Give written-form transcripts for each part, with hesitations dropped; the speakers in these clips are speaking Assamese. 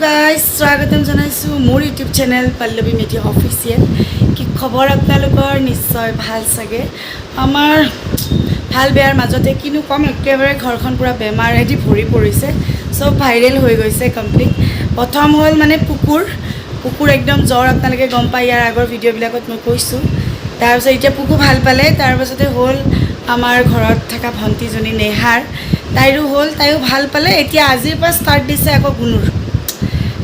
गाइस स्वागतम जनाइछु मोर YouTube channel Pallavi media official कि खबर आपनालोকৰ निश्चय ভাল सगे आमार ভাল बेयार মাজতে किनु कम एकेबारे घरखन पूरा बेमारेदि भरि परिছে सब भाइरल হৈ গৈছে कमप्लीट प्रथम हल माने कुकुर एकदम জ্বৰ आपनालोকে गम पाय यार आगर भिडिओ बिलाकत মই কৈছো तार पाছত इटा पुकु ভাল पाले तार पाছতে हल आमार घरत थाका भंटीजनी नेहार ताइरो हल ताइও ভাল पाले एतिया आजिर পৰা स्टार्ट दिसे আকৌ गुनुर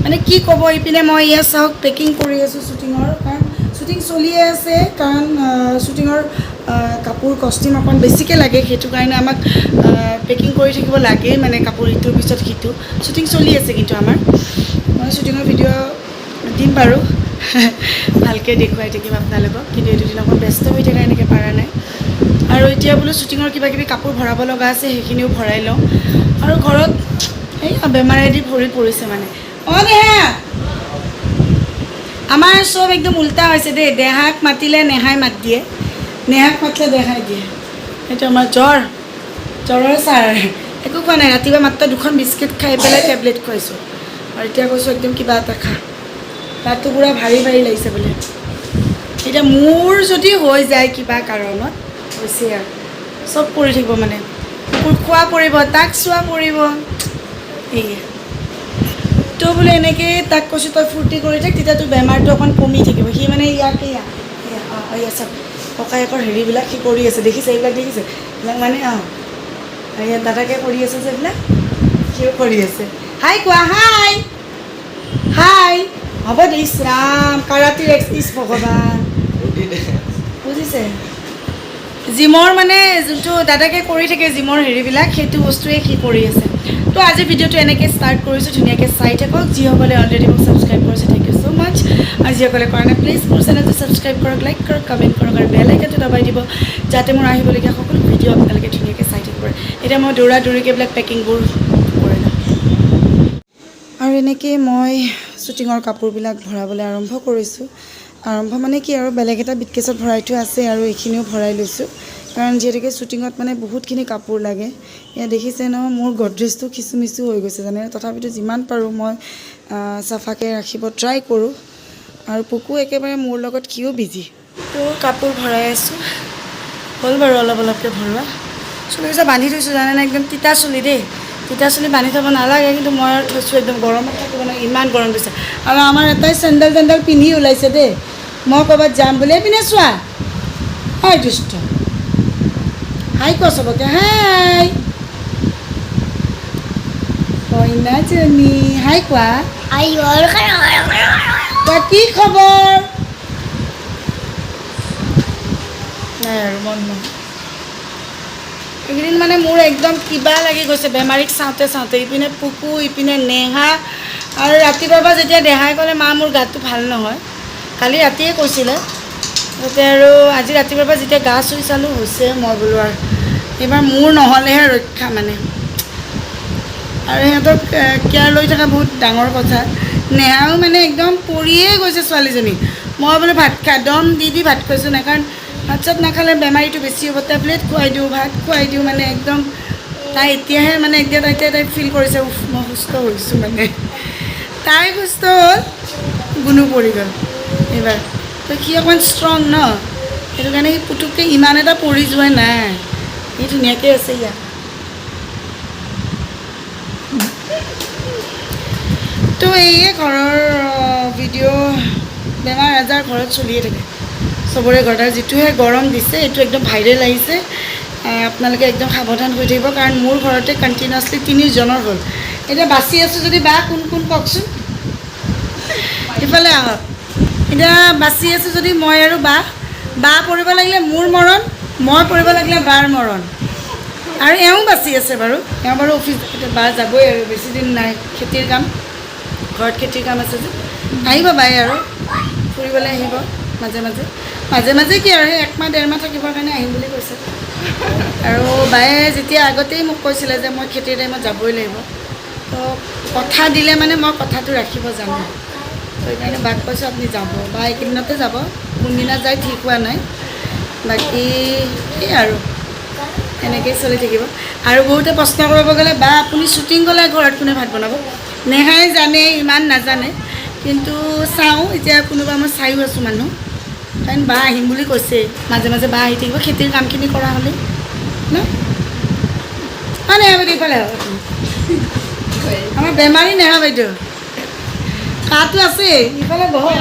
माने कि कब इपिने मैं इया चाहक पेकिंग करि आसु शूटिंगर कारण शूटिंग चलिए आसे कारण शूटिंगर कापोर कस्ट्यूम अपन बेसिके लागे हेतु कारणे आमाक पेकिंग करि থাকিব লাগে माने कापोर इटुर पिছত हितु शूटिंग चलि आसे किन्तु आमार मैं शूटिंगर भिडिओ दिम पारो भालके देखुवाई থাকিম आपनालोকক किन्तु एतु दिन अपन व्यस्त হৈ থকা এনেকে पारा নাই আৰু এতিয়া बोलो शूटिंगर किबा किबि कापोर भराब লগা আছে हेखिनिও भराइ लওঁ আৰু घरत এই बेमारेदि भरि परिছে माने आमार सब एकदम उल्टा होइसे दे देहाक मातिले नेहाय मात दिए नेहाक मातले देहाय दिए एटा आमार जৰৰ सार एकো খোৱা নাই ৰাতিবা মাত্ৰ দুখন বিস্কিট খাই পেলাই টেবলেট খুৱাইছো আৰু এতিয়া কৈছো একদম কিবা এটা খা তাতো পুৰা ভাৰী ভাৰী লাগিছে বলে এটা মোৰ যদি হৈ যায় কিবা কাৰণত হৈছে আৰু সব পৰি থাকিব মানে কুকুৰ খোৱা পৰিব তাক চোৱা পৰিব এই तो बोले एनेके ताक কৈছো তই ফুৰ্তি কৰি থাক তেতিয়া তো বেমাৰটো অকন কমি থাকিব হি মানে ইয়াকে ইয়া সব ককায়েকৰ হেৰিবিলাক কি কৰি আছে দেখিছে এইবিলাক দেখিছে লাগ মানে ইয়া দাদাকে কৰি আছে যে এইবিলাক কিও কৰি আছে হাই কোৱা হাই হ'ব দে ইছৰাম কাৰাতিৰ এক্সিস ভগৱান বুজিছে জিমৰ মানে যোনটো দাদাকে কৰি থাকে জিমৰ হেৰিবিলাক সেইটো বস্তুৱে কি কৰি আছে तो आज भिडिओ एनेके स्टार्ट करिছো धुनियाके चाइ थाকক जिসকলে अलरेडी মোক सब्सक्राइब কৰিছে थैंक यू सो मच और जिসকলে কৰা নাই प्लीज মোৰ চেনেলটো सब्सक्राइब কৰক লাইক কৰক কমেন্ট কৰক আৰু বেল আইকনটো দবাই দিব যাতে মোৰ আহিবলগীয়া সকলো ভিডিও আপোনালোকে ধুনিয়াকে চাই থাকিব এটা মই দৌৰা দৌৰিকে ব্লক পেকিংবোৰ কৰে না আৰু এনেকে মই শুটিংৰ কাপোৰবিলাক ভৰাবলৈ আৰম্ভ কৰিছো আৰম্ভ মানে কি আৰু বেলেগ এটা বিটকেছত ভৰাই থৈ আছে আৰু এইখিনিও ভৰাই লৈছো कारण जेहेतुके शूटिंगत माने बहुतखिनि कापोर लागे या देखिसे न मोर गड्रेजটো खिसुमिसु হৈ গৈছে জানে তথাপিতো যিমান পাৰো মই সাফাকে ৰাখিব ট্ৰাই কৰো আৰু পুকু একেবাৰে মোৰ লগত কিও বিজি তো কাপোৰ ভৰাই আছো হল বাৰু অলপ অলপকে ভৰৱা চুলিটা বান্ধি থৈছো জানে না একদম তিতা চুলি দে তিতা চুলি বান্ধি থব নালাগে কিন্তু মই থৈছো একদম গৰমত থাকিব না ইমান গৰম দিছে আৰু আমাৰ এটাই চেন্ডেল পিন্ধি ওলাইছে দে মই কবাত যাম বুলি পিনে চোৱা হাই দুষ্ট हाय को सबके हाय कोइना जनी हाय कोआ आइवर का की खबर यार मन एकदिन माने मोर एकदम किबा लागि গৈছে বেমাৰীক সাথে সাথে ইপিনে পুকু ইপিনে নেহা আৰু ৰাতি বাবা যেতিয়া দেহাই ক'লে মা মোৰ গাটো ভাল নহয় কালি ৰাতিয়ে কৈছিলে আৰু আজি ৰাতিপুৱাৰ পৰা যেতিয়া গা চুই চালো হৈছে মই বলো আৰু এবাৰ মোৰ নহলেহে ৰক্ষা মানে আৰু হেতক কেয়াৰ লৈ থকা বহুত ডাঙৰ কথা নেহাও মানে একদম পৰিয়ে গৈছে ছোৱালীজনী মই বলে ভাত খা দম দি ভাত খাইছো না কাৰণ ভাত চাত নাখালে বেমাৰীটো বেছি হ'ব টেবলেট খুৱাই দিওঁ ভাত খুৱাই দিওঁ মানে একদম তাই এতিয়াহে মানে একদম তাই ফিল কৰিছে মই সুস্থ হৈছোঁ মানে তাই সুস্থ হ'ল গুণো পৰি গ'ল এইবাৰ তো কি অকণ ষ্ট্ৰং ন সেইটো কাৰণে পুতুককে ইমান এটা পৰি যোৱা নাই এই ধুনীয়াকৈ আছে ইয়া তো এইয়ে ঘৰৰ ভিডিঅ' বেমাৰ আজাৰ ঘৰত চলিয়ে থাকে চবৰে ঘৰত আৰু যিটোহে গৰম দিছে এইটো একদম ভাইৰেল আহিছে আপোনালোকে একদম সাৱধান হৈ থাকিব কাৰণ মোৰ ঘৰতে কণ্টিনিউৱাছলি 3 জনৰ হ'ল এতিয়া বাচি আছোঁ যদি বা কোন কওকচোন ইফালে আহক এটা বাচি আছোঁ যদি মই আৰু বা পৰিব লাগিলে মোৰ মৰণ মই পৰিব লাগিলে বাৰ মৰণ আৰু এওঁ বাচি আছে বাৰু এওঁ বাৰু অফিচ বা যাবই আৰু বেছি দিন নাই খেতিৰ কাম ঘৰত খেতিৰ কাম আছে যে আহিব বাই আৰু ফুৰিবলৈ আহিব মাজে মাজে কি আৰু এক মাহ ডেৰ মাহ থাকিবৰ কাৰণে আহিম বুলি কৈছে আৰু বায়ে যেতিয়া আগতেই মোক কৈছিলে যে মই খেতিৰ টাইমত যাবই লাগিব তো কথা দিলে মানে মই কথাটো ৰাখিব জানো তো সেইকাৰণে বাক কৈছোঁ আপুনি যাব বা এইকেইদিনতে যাব কোনদিনা যায় ঠিক হোৱা নাই বাকী এই আৰু এনেকৈ চলি থাকিব আৰু বহুতে প্ৰশ্ন কৰিব গ'লে বা আপুনি শ্বুটিং গ'লে ঘৰত কোনে ভাত বনাব নেহাই জানে ইমান নাজানে কিন্তু চাওঁ এতিয়া কোনোবা মই চায়ো আছোঁ মানুহ কাৰণ বা আহিম বুলি কৈছে মাজে মাজে বা আহি থাকিব খেতিৰ কামখিনি কৰা হ'লে ন নেহা বাইদেউ ইফালে আমাৰ বেমাৰী নেহা বাইদেউ কাহটো আছে ইফালে বহক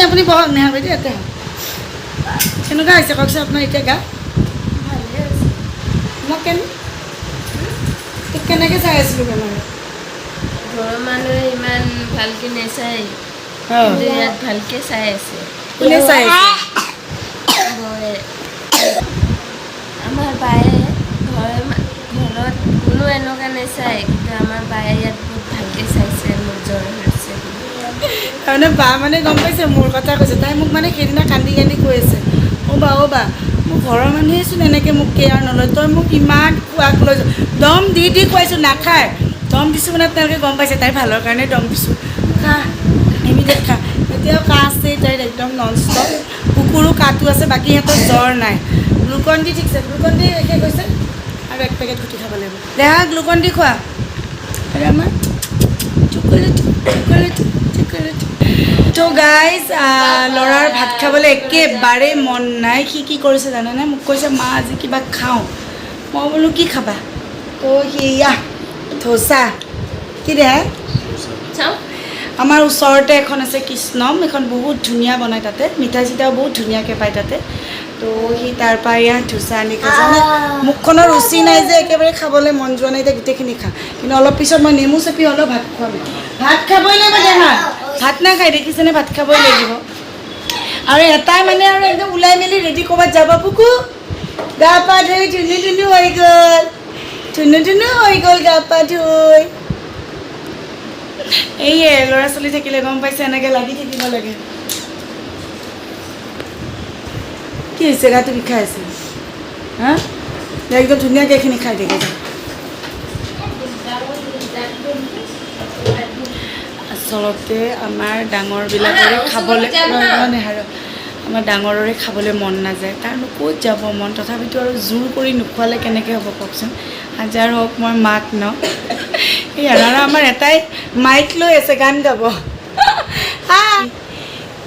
আপুনি বহক নেহা বাইদেউ ইয়াতে হওক কেনেকুৱা হৈছে কওকচোন আপোনাৰ এতিয়া গা মই কেনেকৈ চাই আছিলোঁ বেমাৰ ঘৰৰ মানুহে ইমান ভালকৈ নাচায় কিন্তু ইয়াত ভালকৈ চাই আছে কোনে চাই আছে আমাৰ বায়ে ঘৰত কোনো এনেকুৱা নাচায় কিন্তু আমাৰ বায়ে ইয়াত বহুত ভালকৈ চাইছে মোৰ জ্বৰ হৈছে তাৰমানে বা মানে গম পাইছে মোৰ কথা কৈছে তাই মোক মানে সেইদিনা কান্দি কান্দি কৈ আছে অ' বা মোৰ ঘৰৰ মানুহেচোন এনেকৈ মোক কেয়াৰ নলয় তই মোক ইমান খোৱাক লৈ যাওঁ দম দি খুৱাইছোঁ নাখায় দম দিছোঁ মানে তেওঁলোকে গম পাইছে তাইৰ ভালৰ কাৰণে দম দিছোঁ খা ইমিডিয়েট খা এতিয়াও কাহ আছে তাইৰ একদম নন ষ্টপ কুকুৰো কাহটো আছে বাকী সিহঁতৰ জ্বৰ নাই গ্লুকন ডি ঠিকছে গ্লুকন ডি শেষ হৈছে আৰু এক পেকেট গুটি খাব লাগিব দেহা গ্লুকন ডি খোৱা আৰু আমাৰ তো গাইজ ল'ৰাৰ ভাত খাবলৈ একেবাৰে মন নাই সি কি কৰিছে জানেনে মোক কৈছে মা আজি কিবা খাওঁ মই বোলো কি খাবা তো সেয়া ধোচা কি দেহা চাওঁ আমাৰ ওচৰতে এখন আছে কৃষ্ণম এখন বহুত ধুনীয়া বনায় তাতে মিঠা চিঠাও বহুত ধুনীয়াকৈ পায় তাতে তো সি তাৰপৰা ইয়াত ধোচা আনি খাইছে মুখখনৰ ৰুচি নাই যে একেবাৰে খাবলৈ মন যোৱা নাই এতিয়া গোটেইখিনি খাওঁ কিন্তু অলপ পিছত মই নেমু চেপি হ'লেও ভাত খুৱাম ভাত খাবই লাগিব দেহা ভাত নাখায় দেখিছেনে ভাত খাবই লাগিব আৰু এটাই মানে আৰু একদম ওলাই মেলি ৰেডি ক'ৰবাত যাব পুকু গা পা ধুই ধুনু হৈ গ'ল গা পা ধুই এইয়ে ল'ৰা ছোৱালী থাকিলে গম পাইছে এনেকৈ লাগি থাকিব লাগে কি হৈছে গাটো বিষাই আছে হা একদম ধুনীয়াকৈ এইখিনি খাই থাকে আচলতে আমাৰ ডাঙৰবিলাকৰে খাবলৈ নেহাৰো আমাৰ ডাঙৰৰে খাবলৈ মন নাযায় তাৰনো ক'ত যাব মন তথাপিতো আৰু জোৰ কৰি নোখোৱালে কেনেকৈ হ'ব কওকচোন হাজাৰ হওক মই মাক ন এই আৰু আমাৰ এটাই মাইক লৈ আছে গান গাব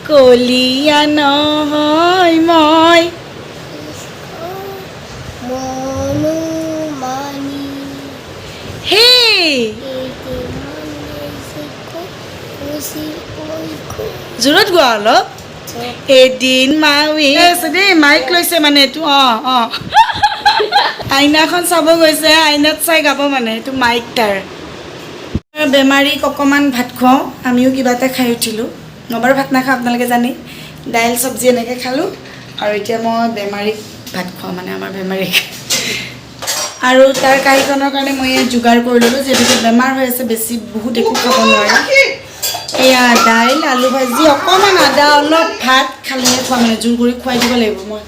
কলীয়া নহয় মই হেই জোৰত গোৱা অলপ এদিন মাউি আছে দেই মাইক লৈছে মানে এইটো অঁ আইনাখন চাব গৈছে আইনাত চাই গাব মানে এইটো মাইক তাৰ বেমাৰীক অকণমান ভাত খুৱাওঁ আমিও কিবা এটা খাই উঠিলোঁ নবাৰ ভাত নাখাওঁ আপোনালোকে জানি দাইল চব্জি এনেকৈ খালোঁ আৰু এতিয়া মই বেমাৰীক ভাত খুৱাওঁ মানে আমাৰ বেমাৰীক আৰু তাৰ কাঁহীখনৰ কাৰণে মই যোগাৰ কৰি ল'লোঁ যিহেতুকে বেমাৰ হৈ আছে বেছি বহুত একো খাব নোৱাৰে এয়া দাইল আলু ভাজি অকণমান আদা অলপ ভাত খালেহে খোৱা মানে জোৰ কৰি খুৱাই দিব লাগিব মই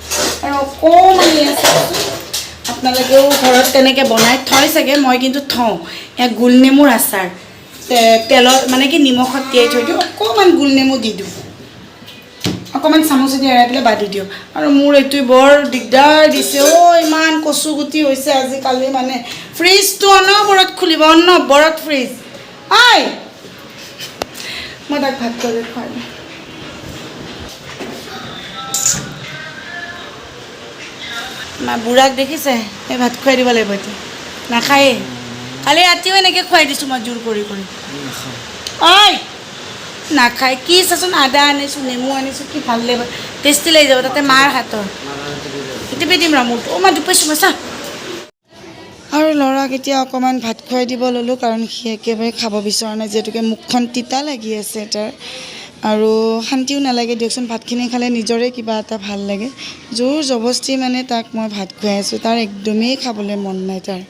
আৰু অকণমান এয়া আপোনালোকেও ঘৰত তেনেকৈ বনাই থয় চাগে মই কিন্তু থওঁ এয়া গোল নেমুৰ আচাৰ তেলত মানে কি নিমখত তিয়াই থৈ দিওঁ অকণমান গোল নেমু দি দিওঁ অকণমান চামুচেদি এৰাই পেলাই বান্ধি দিওঁ আৰু মোৰ এইটোৱে বৰ দিগদাৰ দিছে ইমান কচু গুটি হৈছে আজিকালি মানে ফ্ৰিজটো অনবৰত খুলিব অনবৰত ফ্ৰিজ আই মই তাক ভাত কৰি খুৱাই দিওঁ বুঢ়াক দেখিছে এই ভাত খুৱাই দিব লাগিব এতিয়া নাখায়েই কালি ৰাতিও এনেকৈ খুৱাই দিছোঁ মই জোৰ কৰি ঐ নাখায় কি চাচোন আদা আনিছোঁ নেমু আনিছোঁ কি ভাল লাগিব টেষ্টি লাগি যাব তাতে মাৰ হাতৰ টিপি দিম ৰ মোৰটো মই দুপইছোঁ মই চা আৰু ল'ৰাক এতিয়া অকণমান ভাত খুৱাই দিব ল'লোঁ কাৰণ সি একেবাৰে খাব বিচৰা নাই যিহেতুকে মুখখন তিতা লাগি আছে তাৰ আৰু শান্তিও নালাগে দিয়কচোন ভাতখিনি খালে নিজৰে কিবা এটা ভাল লাগে জোৰ জবস্তি মানে তাক মই ভাত খুৱাই আছোঁ তাৰ একদমেই খাবলৈ মন নাই তাৰ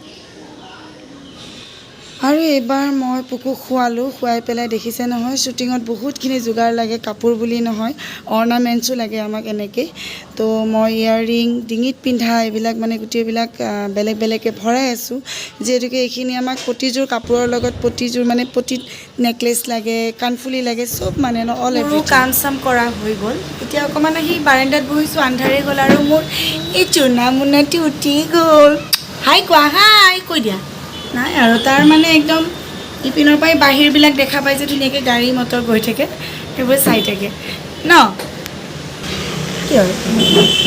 আৰু এইবাৰ মই পুকুক খোৱালোঁ খুৱাই পেলাই দেখিছে নহয় শ্বুটিঙত বহুতখিনি যোগাৰ লাগে কাপোৰ বুলি নহয় অৰ্ণামেণ্টছো লাগে আমাক এনেকৈ তো মই ইয়াৰৰিং ডিঙিত পিন্ধা এইবিলাক মানে গোটেইবিলাক বেলেগ বেলেগকৈ ভৰাই আছোঁ যিহেতুকে এইখিনি আমাক প্ৰতিযোৰ কাপোৰৰ লগত প্ৰতিযোৰ মানে প্ৰতি নেকলেছ লাগে কাণফুলি লাগে চব মানে ন অল এভ্ৰিথিং কাম চাম কৰা হৈ গ'ল এতিয়া অকণমান আহি বাৰাণ্ডাত বহিছোঁ আন্ধাৰে গ'ল আৰু মোৰ এই চুনা মুনাটি উঠি গ'ল হাই কোৱা হাই কৈ দিয়া নাই আৰু তাৰ মানে একদম ইপিনৰ পৰাই বাহিৰবিলাক দেখা পাই যে ধুনীয়াকৈ গাড়ী মটৰ গৈ থাকে সেইবোৰ চাই থাকে ন কি হয়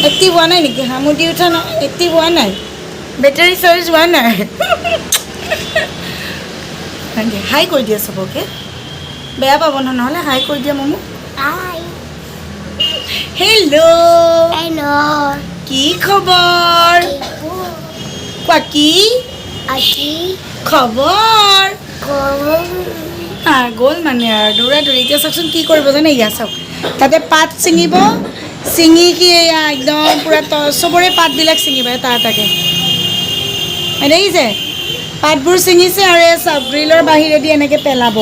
এক্টিভ হোৱা নাই নেকি হামুদি উঠা ন এক্টিভ হোৱা নাই বেটাৰী চাৰ্জ হোৱা নাই হাই কৈ দিয়া চবকে বেয়া পাব নহ'লে হাই কৈ দিয়া মমো হেল্ল' কি খবৰ কোৱা কি খবৰ গ'ল মানে আৰু দৌৰা দৌৰি এতিয়া চাওকচোন কি কৰিব জানে ইয়া চাওক তাতে পাত ছিঙিব ছিঙি কি এয়া একদম পূৰা চবৰে পাতবিলাক ছিঙিব এটা এটাকৈ দেখিছে পাতবোৰ ছিঙিছে আৰু এই চাওক গ্ৰিলৰ বাহিৰেদি এনেকৈ পেলাব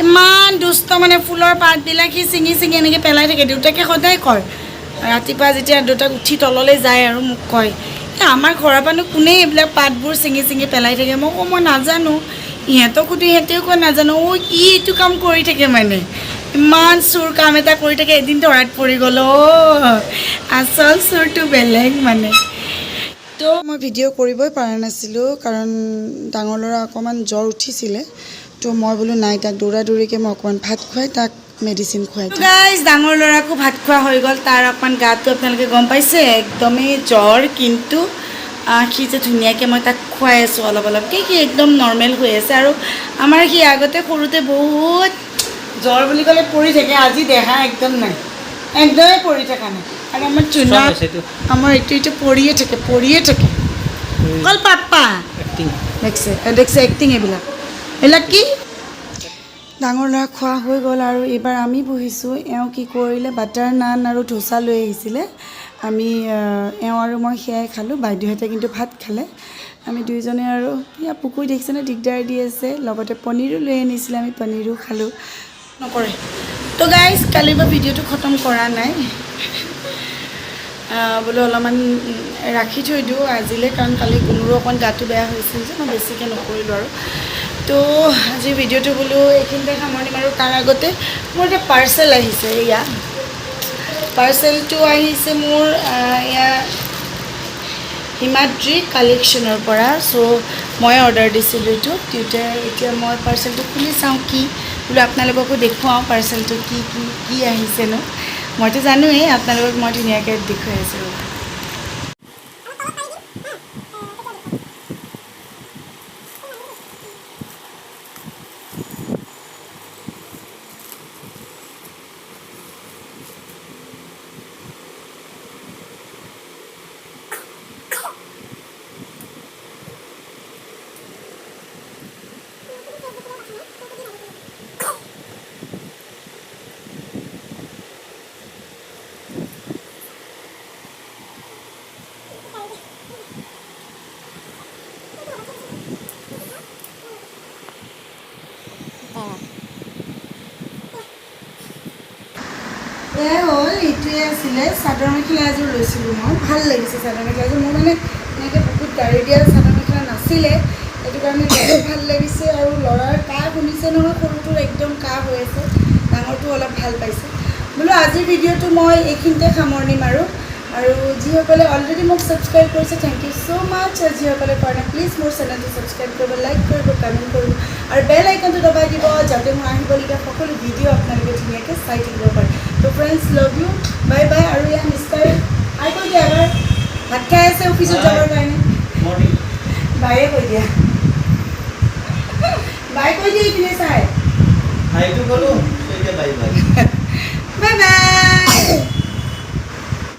ইমান দুষ্ট মানে ফুলৰ পাতবিলাক সি ছিঙি ছিঙি এনেকৈ পেলাই থাকে দেউতাকে সদায় কয় ৰাতিপুৱা যেতিয়া দেউতাক উঠি তললৈ যায় আৰু মোক কয় আমাৰ ঘৰৰ পৰানো কোনে এইবিলাক পাতবোৰ ছিঙি ছিঙি পেলাই থাকে মই নাজানো ইহঁতক সুধো ইহঁতেও কয় নাজানো কি এইটো কাম কৰি থাকে মানে ইমান চোৰ কাম এটা কৰি থাকে এদিন ধৰাত পৰি গ'ল আচল চোৰটো বেলেগ মানে তো মই ভিডিঅ' কৰিবই পৰা নাছিলোঁ কাৰণ ডাঙৰ ল'ৰা অকণমান জ্বৰ উঠিছিলে তো মই বোলো নাই তাক দৌৰা দৌৰিকৈ মই অকণমান ভাত খুৱাই তাক মেডিচিন খুৱাই গাইজ ডাঙৰ ল'ৰাকো ভাত খোৱা হৈ গ'ল তাৰ অকণমান গাটো আপোনালোকে গম পাইছে একদমেই জ্বৰ কিন্তু সি যে ধুনীয়াকৈ মই তাক খুৱাই আছোঁ অলপ অলপকৈ সি একদম নৰ্মেল হৈ আছে আৰু আমাৰ সি আগতে সৰুতে বহুত জ্বৰ বুলি ক'লে পৰি থাকে আজি দেহা একদম নাই একদমেই পৰি থকা নাই আৰু আমাৰ চুনা আমাৰ এইটো পৰিয়ে থাকে অকল পাপা দেখছে এক্টিং এইবিলাক কি ডাঙৰ ল'ৰা খোৱা হৈ গ'ল আৰু এইবাৰ আমি বহিছোঁ এওঁ কি কৰিলে বাটাৰ নান আৰু ধোচা লৈ আহিছিলে আমি এওঁ আৰু মই সেয়াই খালোঁ বাইদেউহঁতে কিন্তু ভাত খালে আমি দুইজনে আৰু এয়া পুখুৰী দেখিছেনে দিগদাৰ দি আছে লগতে পনীৰো লৈ আনিছিলে আমি পনীৰো খালোঁ নকৰে তো গাইজ কালিৰ পৰা ভিডিঅ'টো খতম কৰা নাই বোলো অলপমান ৰাখি থৈ দিওঁ আজিলৈ কাৰণ কালি গুণৰো অকণমান গাটো বেয়া হৈছিল যে মই বেছিকৈ নকৰিলোঁ আৰু তো আজি ভিডিঅ'টো বোলো এইখিনিতে সামৰণি মাৰোঁ তাৰ আগতে মোৰ এটা পাৰ্চেল আহিছে এয়া পাৰ্চেলটো আহিছে মোৰ এয়া হিমাদ্ৰী কালেকশ্যনৰ পৰা চ' মই অৰ্ডাৰ দিছিলোঁ এইটো এতিয়া মই পাৰ্চেলটো খুলি চাওঁ কি বোলো আপোনালোককো দেখুৱাওঁ পাৰ্চেলটো কি আহিছেনো মইতো জানোৱেই আপোনালোকক মই ধুনীয়াকৈ দেখুৱাই আছোঁ হ'ল এইটোৱে আছিলে চাদৰ মেখেলা এযোৰ লৈছিলোঁ মই ভাল লাগিছে চাদৰ মেখেলাযোৰ মোৰ মানে এনেকৈ বহুত গাড়ী দিয়া চাদৰ মেখেলা নাছিলে সেইটো কাৰণে বহুত ভাল লাগিছে আৰু ল'ৰাৰ কাহ শুনিছে নহয় সৰুটোৰ একদম কাহ হৈ আছে ডাঙৰটো অলপ ভাল পাইছে বোলো আজিৰ ভিডিঅ'টো মই এইখিনিতে সামৰণি মাৰোঁ আৰু যিসকলে অলৰেডি মোক ছাবস্ক্ৰাইব কৰিছে থেংক ইউ ছ' মাছ আৰু যিসকলে কৰা নাই প্লিজ মোৰ চেনেলটো ছাবস্ক্ৰাইব কৰিব লাইক কৰিব কমেণ্ট কৰিব আৰু বেল আইকনটো দবাই দিব যাতে মোৰ আহিবলগীয়া সকলো ভিডিঅ' আপোনালোকে ধুনীয়াকৈ চাই থাকিব পাৰে তো friends love you bye bye আৰু ইয়াৰ মিষ্টাৰ আই কৈ দিয়া এবাৰ ভাত খাই আছে অফিচত যাবৰ কাৰণে বায়ে কৈ দিয়া বাই কৈ দিয়া